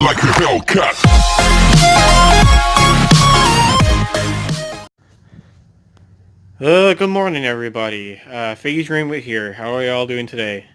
like a Hellcat. Good morning, everybody. Phase Rainbow here. How are y'all doing today?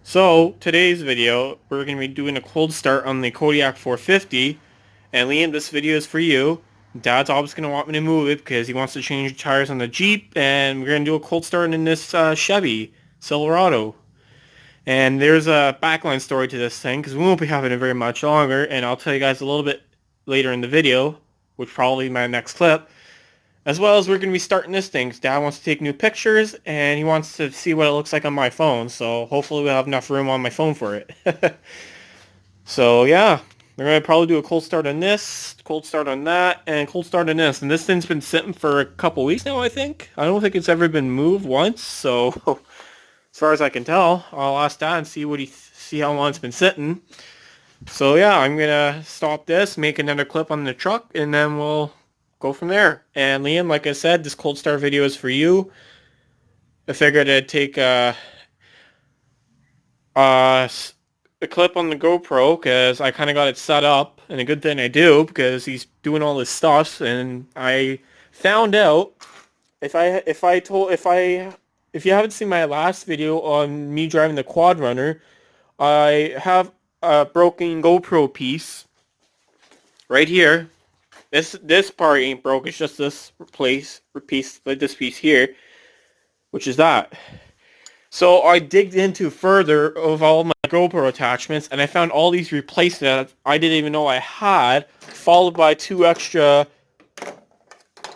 So, today's video, we're going to be doing a cold start on the Kodiak 450. And Liam, this video is for you. Dad's always going to want me to move it because he wants to change the tires on the Jeep. And we're going to do a cold start in this Chevy Silverado. And there's a backline story to this thing because we won't be having it very much longer. And I'll tell you guys a little bit later in the video, which probably my next clip. As well as we're going to be starting this thing. Dad wants to take new pictures, and he wants to see what it looks like on my phone. So hopefully we'll have enough room on my phone for it. So yeah, we're going to probably do a cold start on this, cold start on that, and cold start on this. And this thing's been sitting for a couple weeks now, I think. I don't think it's ever been moved once. So as far as I can tell, I'll ask Dad and see how long it's been sitting. So yeah, I'm going to stop this, make another clip on the truck, and then we'll go from there. And Liam, like I said, this cold start video is for you. I figured I'd take a clip on the GoPro because I kind of got it set up, and a good thing I do because he's doing all this stuff. And I found out if you haven't seen my last video on me driving the quad runner, I have a broken GoPro piece right here. This part ain't broke. It's just this piece, like this piece here, which is that. So I digged into further of all my GoPro attachments, and I found all these replacements that I didn't even know I had, followed by two extra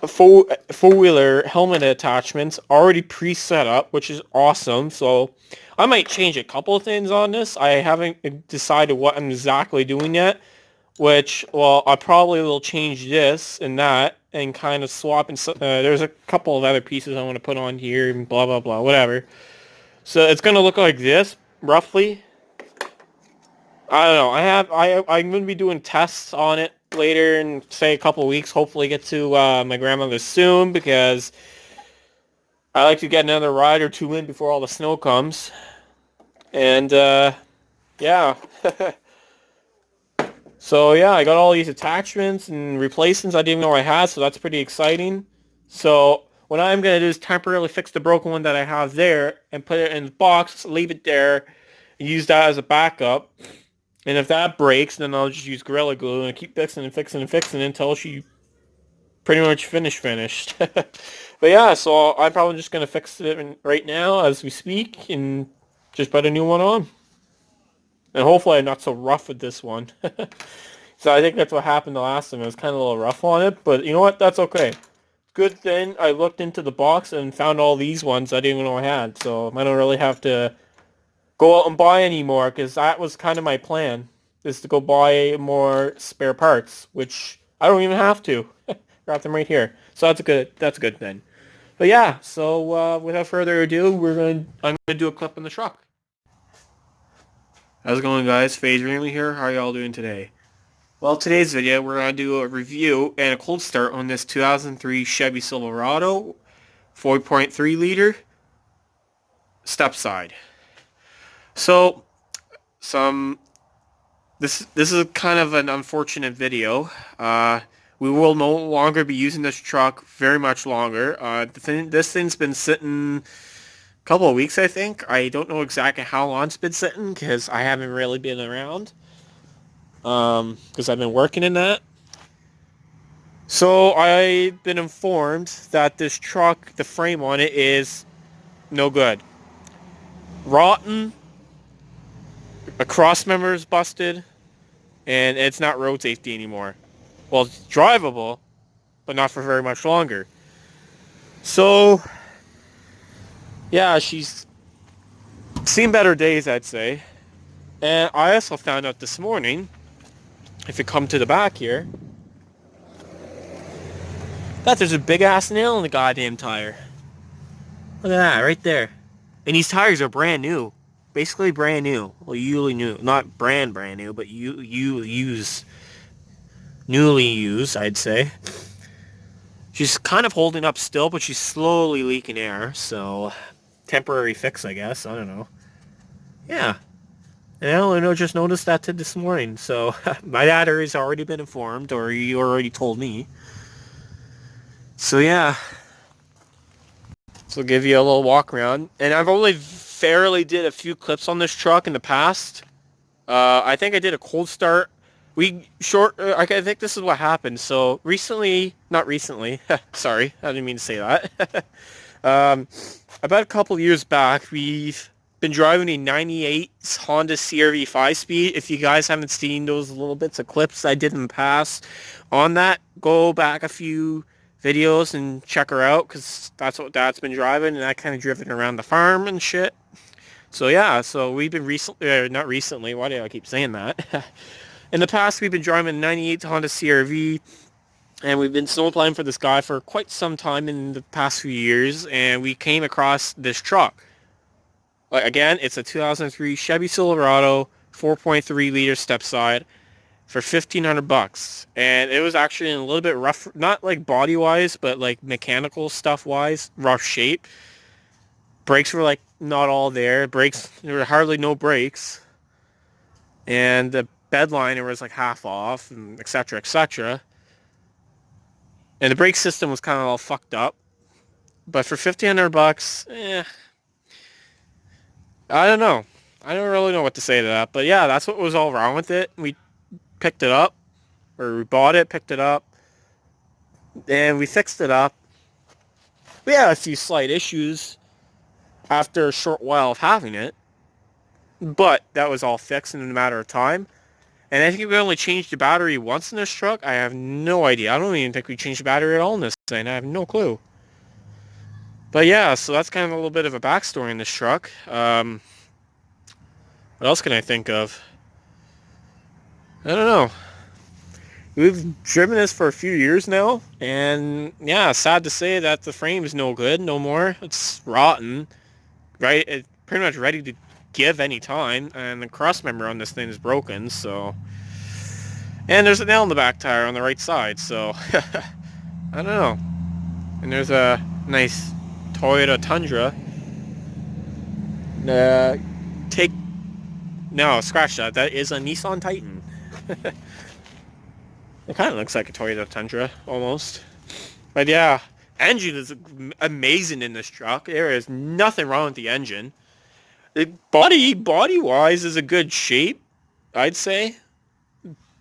four-wheeler helmet attachments already pre-set up, which is awesome. So I might change a couple of things on this. I haven't decided what I'm exactly doing yet. Which, well, I probably will change this and that and kind of swap. And there's a couple of other pieces I want to put on here and blah, blah, blah, whatever. So it's going to look like this, roughly. I don't know. I'm going to be doing tests on it later in, say, a couple of weeks. Hopefully get to my grandmother's soon because I like to get another ride or two in before all the snow comes. And, yeah. So yeah, I got all these attachments and replacements I didn't even know I had, so that's pretty exciting. So what I'm going to do is temporarily fix the broken one that I have there and put it in the box, leave it there, and use that as a backup. And if that breaks, then I'll just use Gorilla Glue and keep fixing and fixing and fixing until she pretty much finished. But yeah, so I'm probably just going to fix it right now as we speak and just put a new one on. And hopefully I'm not so rough with this one. So I think that's what happened the last time. I was kind of a little rough on it. But you know what? That's okay. Good thing I looked into the box and found all these ones I didn't even know I had. So I don't really have to go out and buy any more. Because that was kind of my plan. Is to go buy more spare parts. Which I don't even have to. Got them right here. So that's a good thing. But yeah. So without further ado, I'm going to do a clip on the truck. How's it going, guys? Phase Rainbow here. How are y'all doing today? Well, today's video, we're going to do a review and a cold start on this 2003 Chevy Silverado 4.3 liter step side. So, this is kind of an unfortunate video. We will no longer be using this truck very much longer. This thing's been sitting couple of weeks, I think. I don't know exactly how long it's been sitting because I haven't really been around because I've been working in that. So I've been informed that this truck, the frame on it is no good. Rotten, a cross member is busted, and it's not road safety anymore. Well, it's drivable, but not for very much longer. So yeah, she's seen better days, I'd say. And I also found out this morning, if you come to the back here, that there's a big-ass nail in the goddamn tire. Look at that, right there. And these tires are brand new. Basically brand new. Well, newly new. Not brand new, but newly used, I'd say. She's kind of holding up still, but she's slowly leaking air, so temporary fix, I guess. I don't know. Yeah. And I only just noticed that this morning. So my dad has already been informed, or he already told me. So yeah, so I'll give you a little walk around. And I've only fairly did a few clips on this truck in the past. I think I did a cold start. I think this is what happened. So recently, not recently. Sorry, I didn't mean to say that. um, about a couple years back, we've been driving a '98 Honda CR-V 5-speed. If you guys haven't seen those little bits of clips I did in the past on that, go back a few videos and check her out, because that's what Dad's been driving, and I kind of driven around the farm and shit. So yeah, so we've been not recently, why do I keep saying that? In the past, we've been driving a '98 Honda CR-V, and we've been snowplying for this guy for quite some time in the past few years, and we came across this truck. Like, again, it's a 2003 Chevy Silverado 4.3 liter step side for $1,500, and it was actually in a little bit rough, not like body wise, but like mechanical stuff wise, rough shape. Brakes were like not all there. There were hardly no brakes, and the bed liner was like half off, and etc. etc. And the brake system was kind of all fucked up. But for $1,500, I don't know. I don't really know what to say to that. But yeah, that's what was all wrong with it. We picked it up, or we bought it, picked it up, and we fixed it up. We had a few slight issues after a short while of having it, but that was all fixed in a matter of time. And I think we only changed the battery once in this truck. I have no idea. I don't even think we changed the battery at all in this thing. I have no clue. But yeah, so that's kind of a little bit of a backstory in this truck. What else can I think of? I don't know. We've driven this for a few years now, and yeah, sad to say that the frame is no good no more. It's rotten, right? It's pretty much ready to give any time, and the cross member on this thing is broken, so... And there's a nail in the back tire on the right side, so... I don't know. And there's a nice Toyota Tundra. Take... No, scratch that. That is a Nissan Titan. It kind of looks like a Toyota Tundra, almost. But yeah, engine is amazing in this truck. There is nothing wrong with the engine. The body-wise is a good shape, I'd say.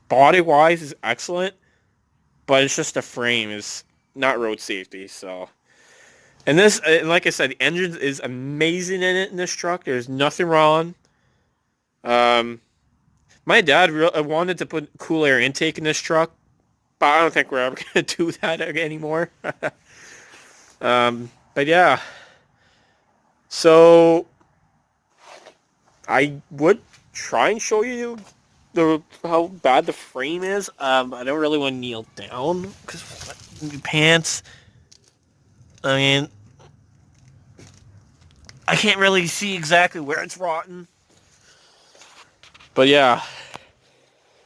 Body-wise is excellent. But it's just the frame is not road safety, so... And this, like I said, the engine is amazing in this truck. There's nothing wrong. My dad wanted to put cool air intake in this truck, but I don't think we're ever going to do that anymore. But yeah. So, I would try and show you how bad the frame is. I don't really want to kneel down, because pants... I mean, I can't really see exactly where it's rotten. But yeah,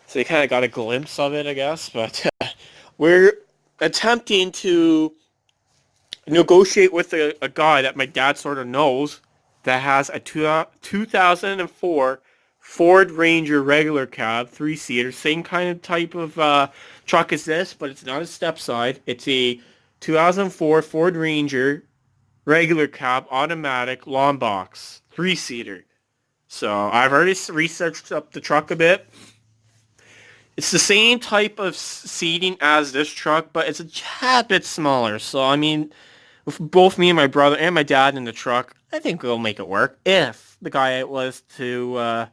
so you kind of got a glimpse of it, I guess. But we're attempting to negotiate with a guy that my dad sort of knows that has a 2004 Ford Ranger regular cab, 3-seater, same kind of type of truck as this, but it's not a step side. It's a 2004 Ford Ranger regular cab automatic long box 3-seater. So I've already researched up the truck a bit. It's the same type of seating as this truck, but it's a tad bit smaller. So I mean, with both me and my brother and my dad in the truck, I think we'll make it work if the guy was to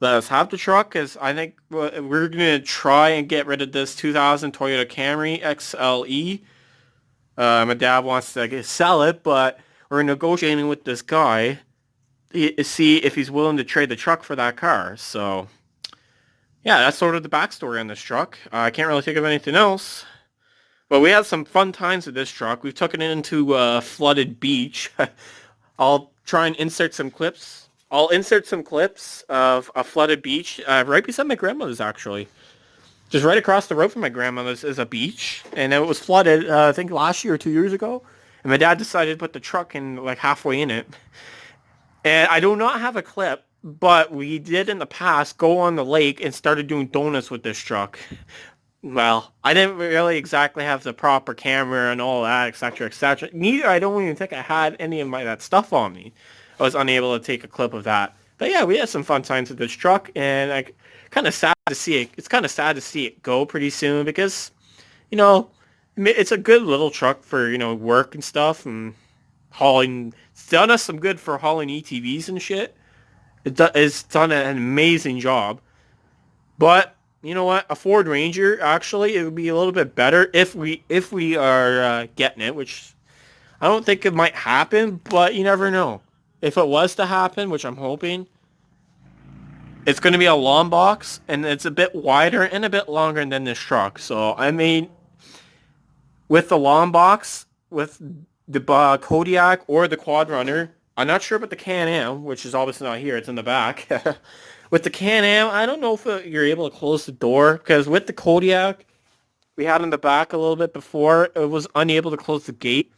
let us have the truck, because I think we're going to try and get rid of this 2000 Toyota Camry XLE. My dad wants to sell it, but we're negotiating with this guy to see if he's willing to trade the truck for that car. So, yeah, that's sort of the backstory on this truck. I can't really think of anything else. But we had some fun times with this truck. We've taken it into a flooded beach. I'll try and insert some clips. I'll insert some clips of a flooded beach right beside my grandmother's, actually. Just right across the road from my grandmother's is a beach, and it was flooded, I think last year or 2 years ago. And my dad decided to put the truck in like halfway in it. And I do not have a clip, But we did in the past go on the lake and started doing donuts with this truck. Well, I didn't really exactly have the proper camera and all that, etc., etc. Neither, I don't even think I had any of that stuff on me. I was unable to take a clip of that. But yeah, we had some fun times with this truck, and I kind of sad to see it. It's kind of sad to see it go pretty soon because, you know, it's a good little truck for, work and stuff and hauling. It's done us some good for hauling ETVs and shit. It's done an amazing job. But you know what? A Ford Ranger, actually, it would be a little bit better if we are getting it, which I don't think it might happen, but you never know. If it was to happen, which I'm hoping, it's going to be a long box, and it's a bit wider and a bit longer than this truck. So, I mean, with the long box, with the Kodiak or the Quad Runner, I'm not sure about the Can-Am, which is obviously not here. It's in the back. With the Can-Am, I don't know if you're able to close the door, because with the Kodiak, we had in the back a little bit before, it was unable to close the gate.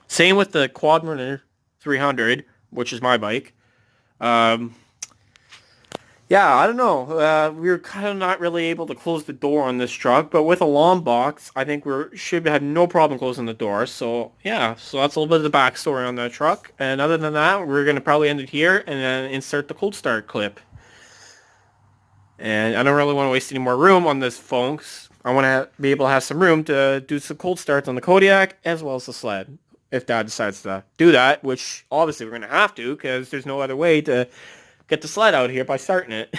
Same with the Quad Runner 300, which is my bike. Yeah, I don't know. We were kind of not really able to close the door on this truck, but with a long box, I think we should have no problem closing the door. So yeah, so that's a little bit of the backstory on that truck. And other than that, we're going to probably end it here and then insert the cold start clip. And I don't really want to waste any more room on this, folks. I want to be able to have some room to do some cold starts on the Kodiak as well as the sled, if Dad decides to do that, which obviously we're going to have to because there's no other way to get the sled out here by starting it.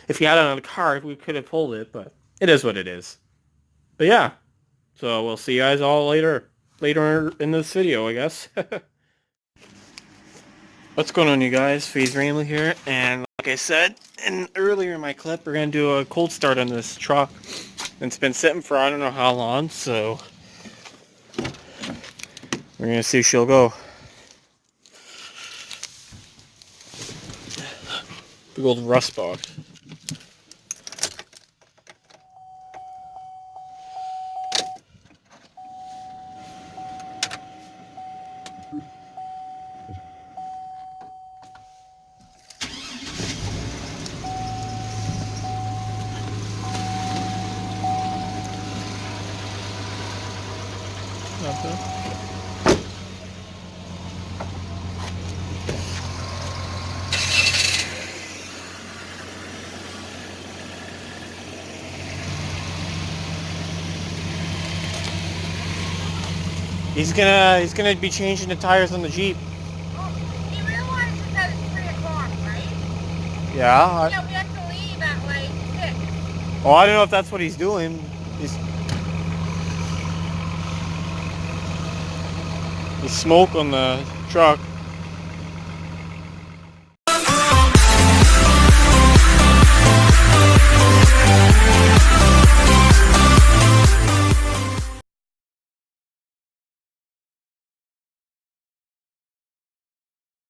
If you had it on the car, we could have pulled it, but it is what it is. But yeah, so we'll see you guys all later in this video, I guess. What's going on, you guys? FaZe Ramley here, and like I said earlier in my clip, we're going to do a cold start on this truck. It's been sitting for I don't know how long, so we're going to see if she'll go. Big old rust box. He's gonna be changing the tires on the Jeep. Oh, he realizes that it's 3 o'clock, right? Yeah. Yeah, we have to leave at like 6. Oh, I don't know if that's what he's doing. He's smoke on the truck.